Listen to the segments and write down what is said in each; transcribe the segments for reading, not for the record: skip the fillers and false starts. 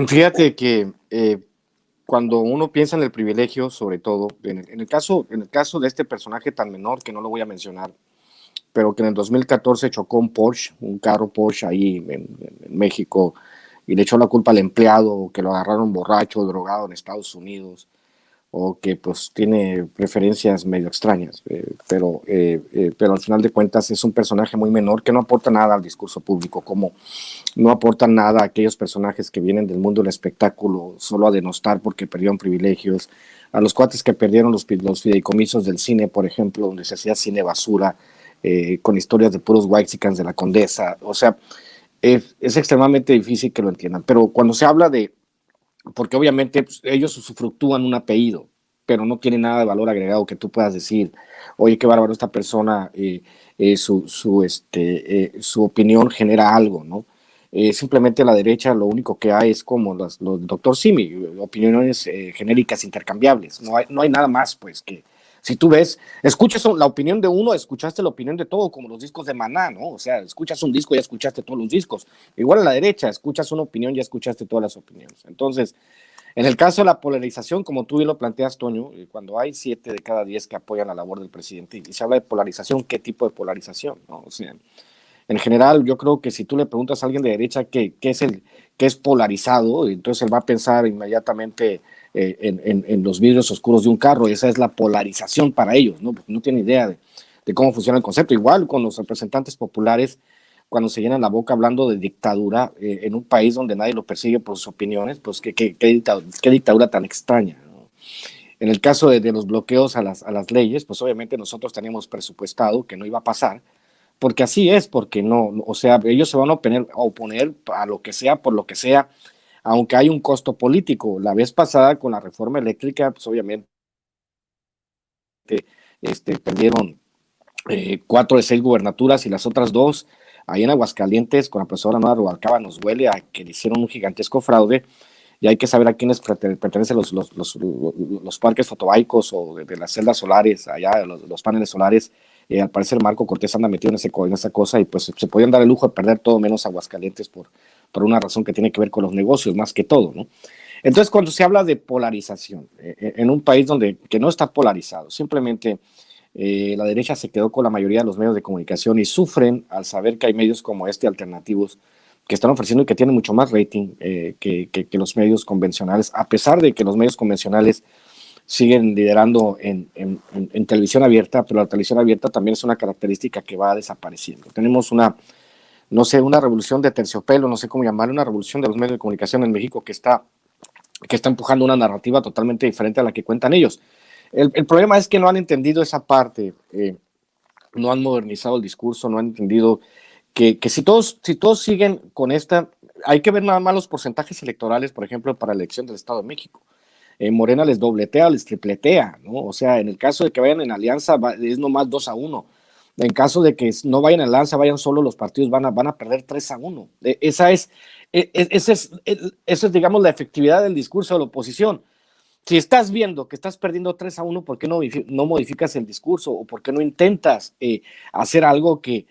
Fíjate que cuando uno piensa en el privilegio, sobre todo, en el caso de este personaje tan menor, que no lo voy a mencionar, pero que en el 2014 chocó un Porsche, un carro Porsche ahí en México, y le echó la culpa al empleado, que lo agarraron borracho, drogado en Estados Unidos, o que pues tiene preferencias medio extrañas, pero al final de cuentas es un personaje muy menor que no aporta nada al discurso público, como no aportan nada a aquellos personajes que vienen del mundo del espectáculo solo a denostar porque perdieron privilegios, a los cuates que perdieron los fideicomisos del cine, por ejemplo, donde se hacía cine basura, con historias de puros whitexicans de la Condesa. O sea, es extremadamente difícil que lo entiendan. Pero cuando se habla de, porque obviamente pues, ellos usufructúan un apellido, pero no tiene nada de valor agregado que tú puedas decir, oye, qué bárbaro esta persona, su opinión genera algo, ¿no? Simplemente a la derecha lo único que hay es como los doctor Simi, opiniones genéricas intercambiables. No hay nada más, pues, que si tú ves, escuchas la opinión de uno, escuchaste la opinión de todo, como los discos de Maná, ¿no? O sea, escuchas un disco y ya escuchaste todos los discos. Igual a la derecha, escuchas una opinión y ya escuchaste todas las opiniones. Entonces, en el caso de la polarización, como tú bien lo planteas, Toño, cuando hay 7 de cada 10 que apoyan la labor del presidente y se habla de polarización, ¿qué tipo de polarización? ¿No? O sea, en general, yo creo que si tú le preguntas a alguien de derecha qué es polarizado, entonces él va a pensar inmediatamente en los vidrios oscuros de un carro. Esa es la polarización para ellos, ¿no? Porque no tienen idea de cómo funciona el concepto. Igual con los representantes populares, cuando se llenan la boca hablando de dictadura en un país donde nadie lo persigue por sus opiniones, pues qué dictadura tan extraña, ¿no? En el caso de los bloqueos a las leyes, pues obviamente nosotros teníamos presupuestado que no iba a pasar, porque así es, porque no, o sea, ellos se van a oponer a lo que sea, por lo que sea, aunque hay un costo político. La vez pasada con la reforma eléctrica, pues obviamente perdieron 4 de 6 gubernaturas y las otras 2, ahí en Aguascalientes, con la profesora Nora Rubalcaba, nos huele a que le hicieron un gigantesco fraude y hay que saber a quiénes pertenecen los parques fotovoltaicos o de las celdas solares, allá los paneles solares. Al parecer Marco Cortés anda metido en esa cosa y pues se podían dar el lujo de perder todo menos Aguascalientes por una razón que tiene que ver con los negocios más que todo, ¿no? Entonces, cuando se habla de polarización en un país que no está polarizado, simplemente la derecha se quedó con la mayoría de los medios de comunicación y sufren al saber que hay medios como este alternativos que están ofreciendo y que tienen mucho más rating que los medios convencionales, a pesar de que los medios convencionales siguen liderando en televisión abierta, pero la televisión abierta también es una característica que va desapareciendo. Tenemos no sé, una revolución de terciopelo, no sé cómo llamarla, una revolución de los medios de comunicación en México que está empujando una narrativa totalmente diferente a la que cuentan ellos. El problema es que no han entendido esa parte, no han modernizado el discurso, no han entendido que si todos siguen con esta, hay que ver nada más los porcentajes electorales, por ejemplo, para la elección del Estado de México. Morena les dobletea, les tripletea, ¿no? O sea, en el caso de que vayan en alianza, es nomás 2-1. En caso de que no vayan en alianza, vayan solo, los partidos van a perder 3-1. Esa es, digamos, la efectividad del discurso de la oposición. Si estás viendo que estás perdiendo 3-1, ¿por qué no modificas el discurso? ¿O por qué no intentas hacer algo que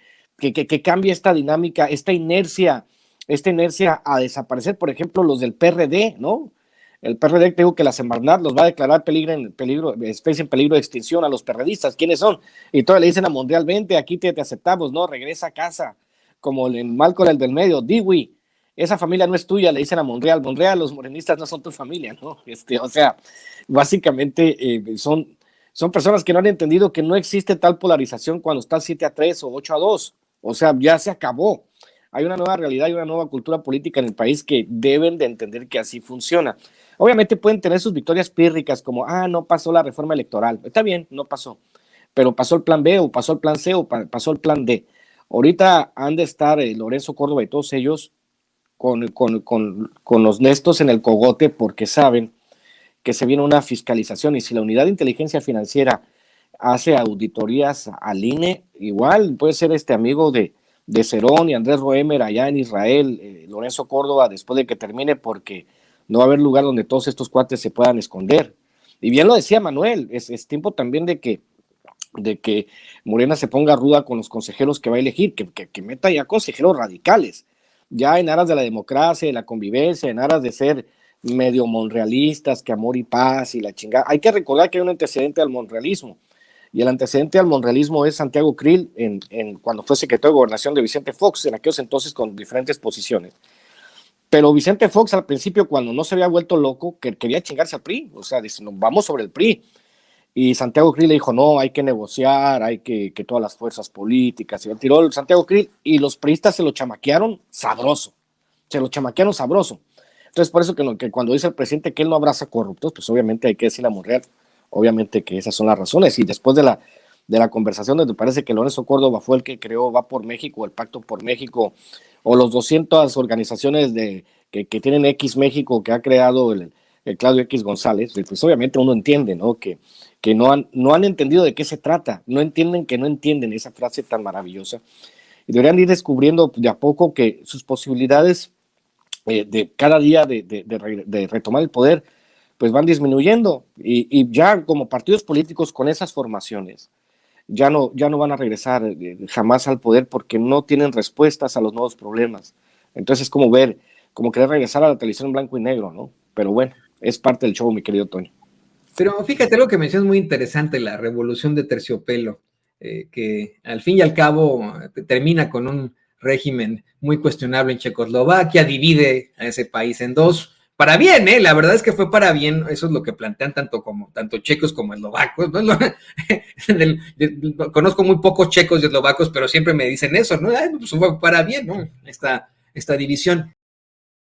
cambie esta dinámica, esta inercia a desaparecer? Por ejemplo, los del PRD, ¿no? El PRD, te digo que la Semarnat los va a declarar especie en peligro de extinción a los perredistas. ¿Quiénes son? Y todavía le dicen a Monreal, vente, aquí te aceptamos, ¿no? Regresa a casa, como el Malcolm el del medio, Diwi, esa familia no es tuya, le dicen a Monreal, los morenistas no son tu familia, ¿no? O sea, básicamente son personas que no han entendido que no existe tal polarización cuando está 7-3 o 8-2. O sea, ya se acabó. Hay una nueva realidad y una nueva cultura política en el país que deben de entender que así funciona. Obviamente pueden tener sus victorias pírricas como, no pasó la reforma electoral. Está bien, no pasó. Pero pasó el plan B o pasó el plan C o pasó el plan D. Ahorita han de estar Lorenzo Córdoba y todos ellos con los nestos en el cogote porque saben que se viene una fiscalización y si la unidad de inteligencia financiera hace auditorías al INE, igual puede ser este amigo de Cerón y Andrés Roemer allá en Israel, Lorenzo Córdoba, después de que termine, porque no va a haber lugar donde todos estos cuates se puedan esconder. Y bien lo decía Manuel, es tiempo también de que Morena se ponga ruda con los consejeros que va a elegir, que meta ya consejeros radicales, ya en aras de la democracia, de la convivencia, en aras de ser medio monrealistas, que amor y paz y la chingada. Hay que recordar que hay un antecedente al monrealismo, y el antecedente al monrealismo es Santiago Krill, cuando fue secretario de Gobernación de Vicente Fox, en aquellos entonces con diferentes posiciones. Pero Vicente Fox al principio, cuando no se había vuelto loco, que quería chingarse al PRI, o sea, dice, no, vamos sobre el PRI. Y Santiago Krill le dijo, no, hay que negociar, hay que todas las fuerzas políticas. Y lo tiró Santiago Krill y los priistas se lo chamaquearon sabroso. Se lo chamaquearon sabroso. Entonces, por eso que cuando dice el presidente que él no abraza corruptos, pues obviamente hay que decirle a Monreal, obviamente que esas son las razones. Y después de la conversación donde parece que Lorenzo Córdoba fue el que creó Va por México, el Pacto por México, o los 200 organizaciones que tienen X México que ha creado el Claudio X González, pues obviamente uno entiende, ¿no? Que no han entendido de qué se trata, no entienden que no entienden esa frase tan maravillosa. Y deberían ir descubriendo de a poco que sus posibilidades de cada día de retomar el poder, pues van disminuyendo. Y ya como partidos políticos con esas formaciones, ya no van a regresar jamás al poder porque no tienen respuestas a los nuevos problemas. Entonces es como querer regresar a la televisión en blanco y negro, ¿no? Pero bueno, es parte del show, mi querido Toño. Pero fíjate, lo que mencionas muy interesante, la revolución de terciopelo, que al fin y al cabo termina con un régimen muy cuestionable en Checoslovaquia, divide a ese país en dos, para bien, la verdad es que fue para bien, eso es lo que plantean tanto checos como eslovacos, ¿no? Conozco muy pocos checos y eslovacos, pero siempre me dicen eso, ¿no? Ay, pues fue para bien, ¿no? Esta división.